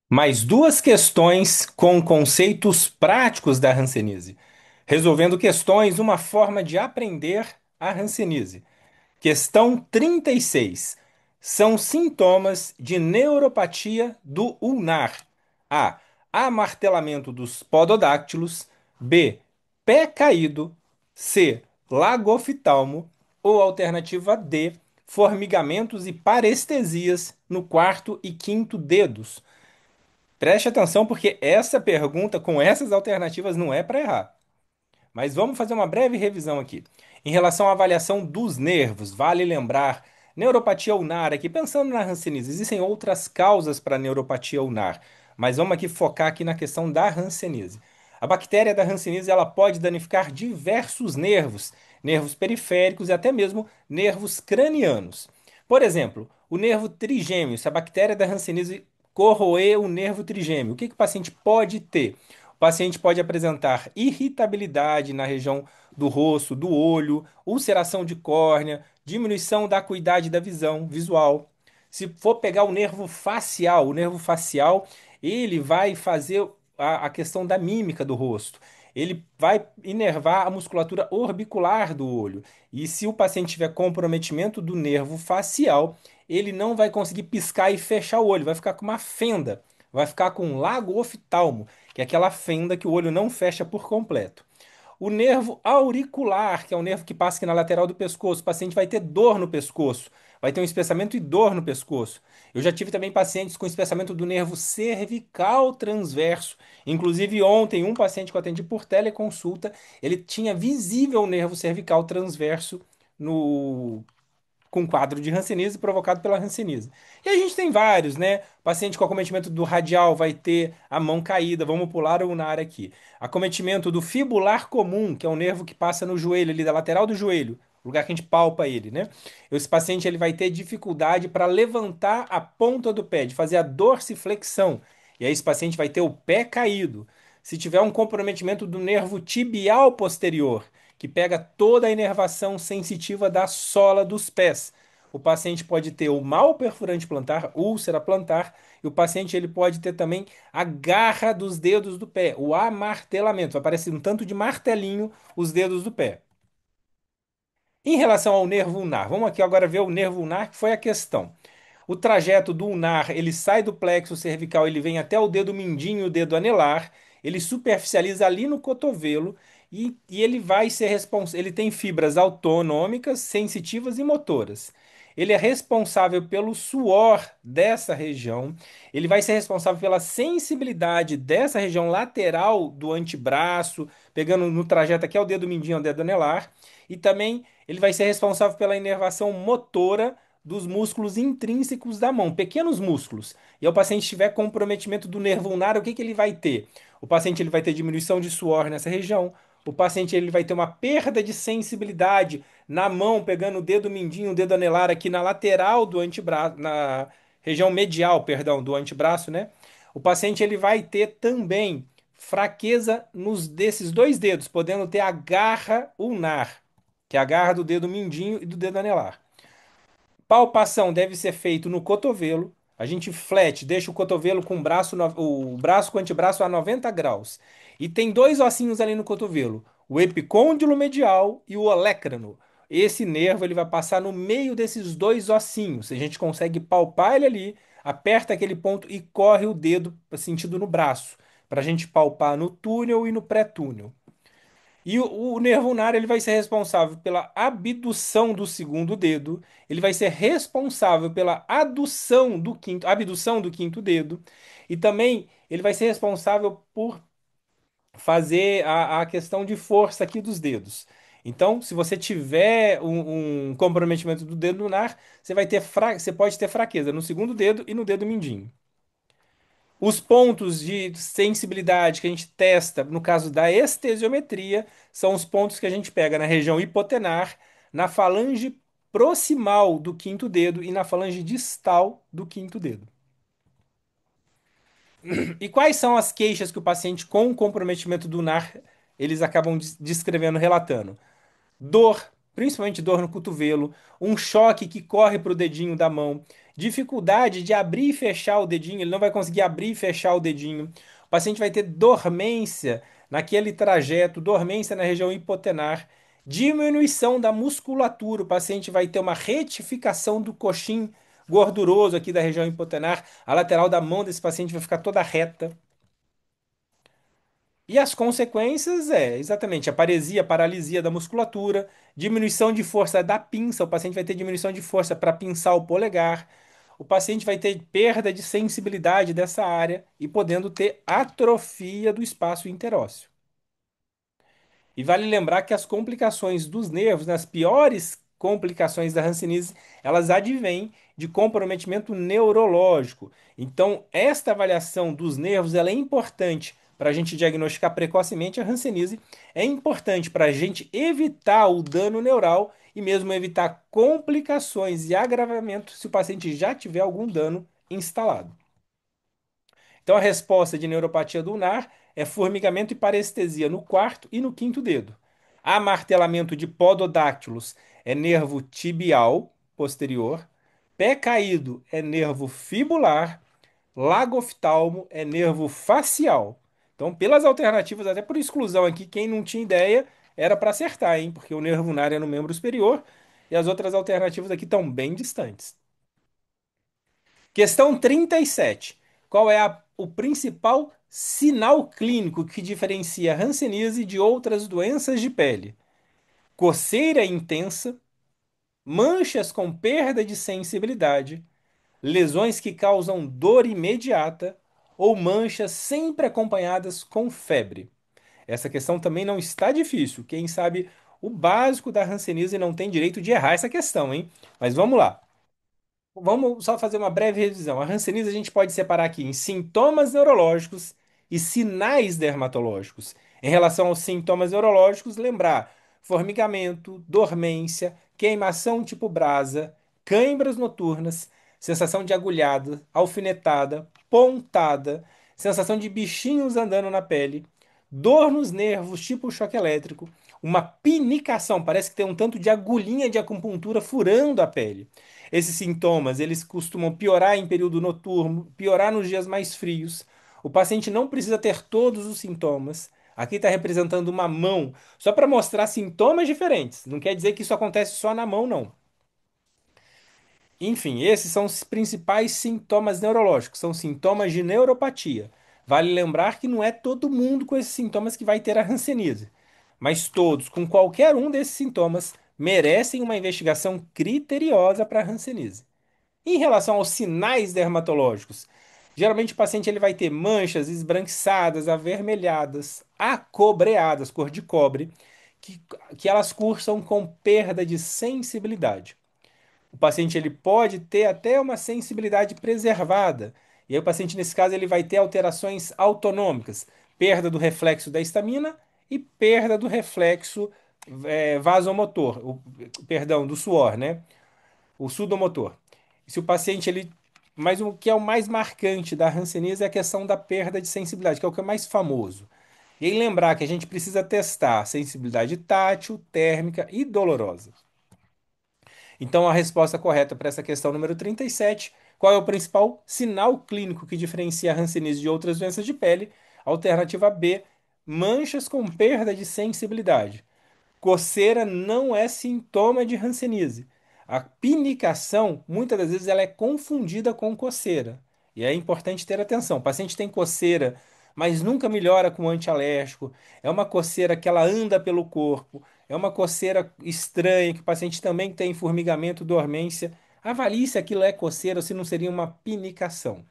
Mais duas questões com conceitos práticos da hanseníase. Resolvendo questões, uma forma de aprender a hanseníase. Questão 36. São sintomas de neuropatia do ulnar. A. Amartelamento dos pododáctilos. B. Pé caído. C. Lagoftalmo. Ou alternativa D. Formigamentos e parestesias no quarto e quinto dedos. Preste atenção porque essa pergunta com essas alternativas não é para errar. Mas vamos fazer uma breve revisão aqui. Em relação à avaliação dos nervos, vale lembrar, neuropatia ulnar, aqui pensando na hanseníase, existem outras causas para neuropatia ulnar, mas vamos aqui focar aqui na questão da hanseníase. A bactéria da hanseníase ela pode danificar diversos nervos, nervos periféricos e até mesmo nervos cranianos. Por exemplo, o nervo trigêmeo, se a bactéria da hanseníase corroer o nervo trigêmeo, o que o paciente pode ter? O paciente pode apresentar irritabilidade na região do rosto, do olho, ulceração de córnea, diminuição da acuidade da visão visual. Se for pegar o nervo facial, ele vai fazer a questão da mímica do rosto. Ele vai inervar a musculatura orbicular do olho. E se o paciente tiver comprometimento do nervo facial, ele não vai conseguir piscar e fechar o olho, vai ficar com uma fenda, vai ficar com um lago oftalmo, que é aquela fenda que o olho não fecha por completo. O nervo auricular, que é o nervo que passa aqui na lateral do pescoço, o paciente vai ter dor no pescoço, vai ter um espessamento e dor no pescoço. Eu já tive também pacientes com espessamento do nervo cervical transverso. Inclusive, ontem, um paciente que eu atendi por teleconsulta, ele tinha visível o nervo cervical transverso no com quadro de hanseníase provocado pela hanseníase. E a gente tem vários, né? Paciente com acometimento do radial vai ter a mão caída, vamos pular o ulnar aqui. Acometimento do fibular comum, que é um nervo que passa no joelho, ali da lateral do joelho, lugar que a gente palpa ele, né? Esse paciente ele vai ter dificuldade para levantar a ponta do pé, de fazer a dorsiflexão. E aí esse paciente vai ter o pé caído. Se tiver um comprometimento do nervo tibial posterior, que pega toda a inervação sensitiva da sola dos pés. O paciente pode ter o mal perfurante plantar, úlcera plantar, e o paciente ele pode ter também a garra dos dedos do pé, o amartelamento. Vai parecer um tanto de martelinho os dedos do pé. Em relação ao nervo ulnar, vamos aqui agora ver o nervo ulnar, que foi a questão. O trajeto do ulnar, ele sai do plexo cervical, ele vem até o dedo mindinho e o dedo anelar, ele superficializa ali no cotovelo e ele vai ser responsável. Ele tem fibras autonômicas, sensitivas e motoras. Ele é responsável pelo suor dessa região, ele vai ser responsável pela sensibilidade dessa região lateral do antebraço, pegando no trajeto aqui é o dedo mindinho, o dedo anelar, e também ele vai ser responsável pela inervação motora dos músculos intrínsecos da mão, pequenos músculos. E o paciente tiver comprometimento do nervo ulnar, o que que ele vai ter? O paciente ele vai ter diminuição de suor nessa região. O paciente ele vai ter uma perda de sensibilidade na mão, pegando o dedo mindinho, o dedo anelar aqui na lateral do antebraço, na região medial, perdão, do antebraço, né? O paciente ele vai ter também fraqueza nos desses dois dedos, podendo ter a garra ulnar, que é a garra do dedo mindinho e do dedo anelar. Palpação deve ser feito no cotovelo. A gente flete, deixa o cotovelo com o braço, o braço com o antebraço a 90 graus. E tem dois ossinhos ali no cotovelo, o epicôndilo medial e o olecrano. Esse nervo ele vai passar no meio desses dois ossinhos. A gente consegue palpar ele ali, aperta aquele ponto e corre o dedo sentido no braço, para a gente palpar no túnel e no pré-túnel. E o nervo ulnar ele vai ser responsável pela abdução do segundo dedo, ele vai ser responsável pela abdução do quinto dedo, e também ele vai ser responsável por fazer a questão de força aqui dos dedos. Então, se você tiver um comprometimento do dedo ulnar, você pode ter fraqueza no segundo dedo e no dedo mindinho. Os pontos de sensibilidade que a gente testa no caso da estesiometria são os pontos que a gente pega na região hipotenar, na falange proximal do quinto dedo e na falange distal do quinto dedo. E quais são as queixas que o paciente com comprometimento do NAR eles acabam descrevendo, relatando? Dor, principalmente dor no cotovelo, um choque que corre para o dedinho da mão, dificuldade de abrir e fechar o dedinho, ele não vai conseguir abrir e fechar o dedinho. O paciente vai ter dormência naquele trajeto, dormência na região hipotenar, diminuição da musculatura, o paciente vai ter uma retificação do coxim gorduroso aqui da região hipotenar, a lateral da mão desse paciente vai ficar toda reta. E as consequências é exatamente a paresia, paralisia da musculatura, diminuição de força da pinça, o paciente vai ter diminuição de força para pinçar o polegar, o paciente vai ter perda de sensibilidade dessa área e podendo ter atrofia do espaço interósseo. E vale lembrar que as complicações dos nervos, né, as piores complicações da hanseníase, elas advêm de comprometimento neurológico. Então, esta avaliação dos nervos, ela é importante para a gente diagnosticar precocemente a hanseníase, é importante para a gente evitar o dano neural e mesmo evitar complicações e agravamento se o paciente já tiver algum dano instalado. Então, a resposta de neuropatia do ulnar é formigamento e parestesia no quarto e no quinto dedo. Amartelamento de pododáctilos é nervo tibial posterior. Pé caído é nervo fibular. Lagoftalmo é nervo facial. Então, pelas alternativas, até por exclusão aqui, quem não tinha ideia era para acertar, hein? Porque o nervo ulnar é no membro superior e as outras alternativas aqui estão bem distantes. Questão 37. Qual é o principal sinal clínico que diferencia a hanseníase de outras doenças de pele? Coceira intensa, manchas com perda de sensibilidade, lesões que causam dor imediata ou manchas sempre acompanhadas com febre. Essa questão também não está difícil. Quem sabe o básico da hanseníase não tem direito de errar essa questão, hein? Mas vamos lá. Vamos só fazer uma breve revisão. A hanseníase a gente pode separar aqui em sintomas neurológicos e sinais dermatológicos. Em relação aos sintomas neurológicos, lembrar formigamento, dormência, queimação tipo brasa, cãibras noturnas, sensação de agulhada, alfinetada, pontada, sensação de bichinhos andando na pele, dor nos nervos tipo choque elétrico, uma pinicação, parece que tem um tanto de agulhinha de acupuntura furando a pele. Esses sintomas, eles costumam piorar em período noturno, piorar nos dias mais frios. O paciente não precisa ter todos os sintomas. Aqui está representando uma mão, só para mostrar sintomas diferentes. Não quer dizer que isso acontece só na mão, não. Enfim, esses são os principais sintomas neurológicos, são sintomas de neuropatia. Vale lembrar que não é todo mundo com esses sintomas que vai ter a hanseníase, mas todos com qualquer um desses sintomas merecem uma investigação criteriosa para a hanseníase. Em relação aos sinais dermatológicos, geralmente o paciente ele vai ter manchas esbranquiçadas, avermelhadas, acobreadas, cor de cobre, que, que elas cursam com perda de sensibilidade. O paciente ele pode ter até uma sensibilidade preservada. E aí o paciente, nesse caso, ele vai ter alterações autonômicas, perda do reflexo da histamina e perda do reflexo vasomotor, perdão, do suor, né? O sudomotor. Se o paciente ele, mas o que é o mais marcante da hanseníase é a questão da perda de sensibilidade, que é o que é mais famoso. E aí lembrar que a gente precisa testar sensibilidade tátil, térmica e dolorosa. Então a resposta correta para essa questão número 37, qual é o principal sinal clínico que diferencia a hanseníase de outras doenças de pele? Alternativa B, manchas com perda de sensibilidade. Coceira não é sintoma de hanseníase. A pinicação, muitas das vezes, ela é confundida com coceira. E é importante ter atenção. O paciente tem coceira, mas nunca melhora com antialérgico. É uma coceira que ela anda pelo corpo. É uma coceira estranha, que o paciente também tem formigamento, dormência. Avalie se aquilo é coceira ou se não seria uma pinicação.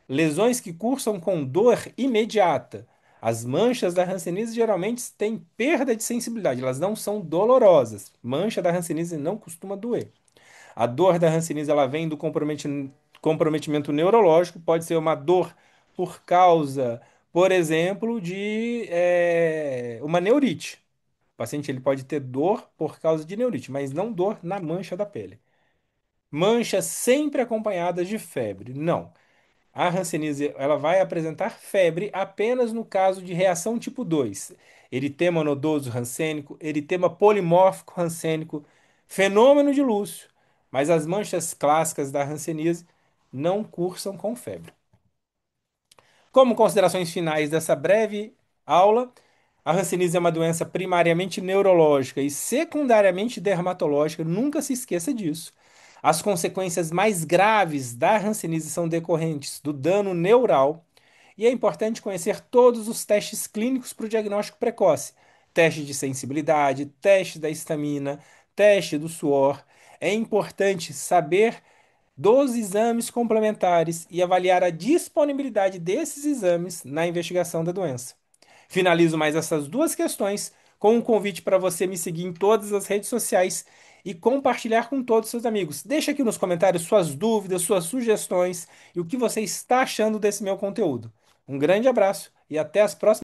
Lesões que cursam com dor imediata. As manchas da hanseníase geralmente têm perda de sensibilidade, elas não são dolorosas. Mancha da hanseníase não costuma doer. A dor da hanseníase ela vem do comprometimento neurológico, pode ser uma dor por causa, por exemplo, de uma neurite. O paciente ele pode ter dor por causa de neurite, mas não dor na mancha da pele. Manchas sempre acompanhadas de febre, não. A hanseníase ela vai apresentar febre apenas no caso de reação tipo 2, eritema nodoso rancênico, eritema polimórfico rancênico, fenômeno de Lúcio, mas as manchas clássicas da hanseníase não cursam com febre. Como considerações finais dessa breve aula, a hanseníase é uma doença primariamente neurológica e secundariamente dermatológica, nunca se esqueça disso. As consequências mais graves da hanseníase são decorrentes do dano neural e é importante conhecer todos os testes clínicos para o diagnóstico precoce. Teste de sensibilidade, teste da histamina, teste do suor. É importante saber dos exames complementares e avaliar a disponibilidade desses exames na investigação da doença. Finalizo mais essas duas questões com um convite para você me seguir em todas as redes sociais e compartilhar com todos os seus amigos. Deixa aqui nos comentários suas dúvidas, suas sugestões e o que você está achando desse meu conteúdo. Um grande abraço e até as próximas.